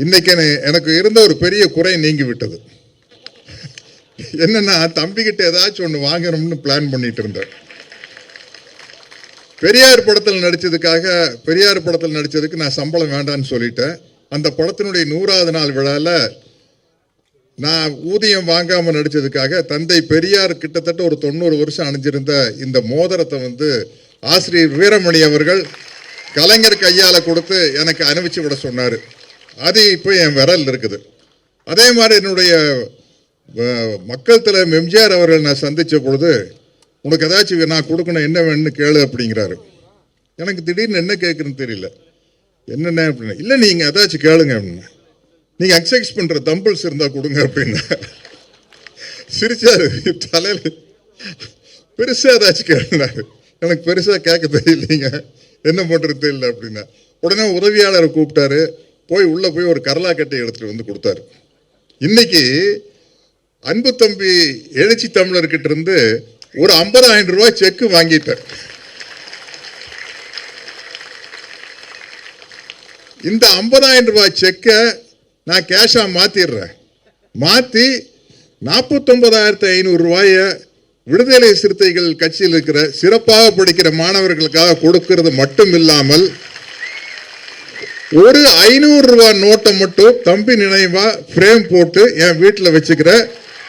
இன்னைக்கு எனக்கு இருந்த ஒரு பெரிய குறை நீங்கி விட்டது. என்னன்னா, தம்பிக்கிட்ட ஏதாச்சும் ஒன்று வாங்கணும்னு பிளான் பண்ணிட்டு இருந்தேன். பெரியார் படத்தில் நடிச்சதுக்கு நான் சம்பளம் வேண்டான்னு சொல்லிட்டேன். அந்த படத்தினுடைய 100வது நாள் விழாவில் நான் ஊதியம் வாங்காம நடிச்சதுக்காக தந்தை பெரியார் கிட்டத்தட்ட ஒரு 90 வருஷம் அணிஞ்சிருந்த இந்த மோதிரத்தை ஆசிரியர் வீரமணி அவர்கள் கலைஞர் கையால கொடுத்து எனக்கு அனுப்பிச்சு விட சொன்னார். அது இப்போ என் விரல் இருக்குது. அதே மாதிரி என்னுடைய மக்கள் தலைவர் எம்ஜிஆர் அவர்கள் நான் சந்திச்ச பொழுது, உனக்கு ஏதாச்சும் நான் கொடுக்கணும், என்ன வேணும்னு கேளு அப்படிங்கிறாரு. எனக்கு திடீர்னு என்ன கேட்குறேன்னு தெரியல. என்னென்ன அப்படின்னா, இல்லை நீங்கள் ஏதாச்சும் கேளுங்க அப்படின்னா, நீங்கள் எக்ஸசைஸ் பண்ணுற தம்பிள்ஸ் இருந்தால் கொடுங்க அப்படின்னா சிரிச்சாரு. தலையில் பெருசாக ஏதாச்சும் கேளுனாரு. எனக்கு பெருசாக கேட்க தெரியலைங்க, என்ன பண்ணுறது தெரியல அப்படின்னா, உடனே உதவியாளரை கூப்பிட்டாரு. உள்ளே போய் ஒரு கரலாக்கட்டை எடுத்துகிட்டு வந்து கொடுத்தாரு. இன்னைக்கு அன்பு தம்பி எழுச்சி தமிழர்கிட்ட இருந்து ஒரு 50,000 ரூபாய் செக்கு வாங்கிட்டேன். இந்த 50,000 ரூபாய் செக்கை நான் கேஷா மாத்திடுறேன். மாற்றி 49,500 ரூபாயை விடுதலை சிறுத்தைகள் கட்சியில் இருக்கிற சிறப்பாக படிக்கிற மாணவர்களுக்காக கொடுக்கிறது மட்டும் இல்லாமல் ஒரு 500 ரூபாய் நோட்டை மட்டும் தம்பி நினைவா ஃப்ரேம் போட்டு என் வீட்டில் வச்சுக்கிற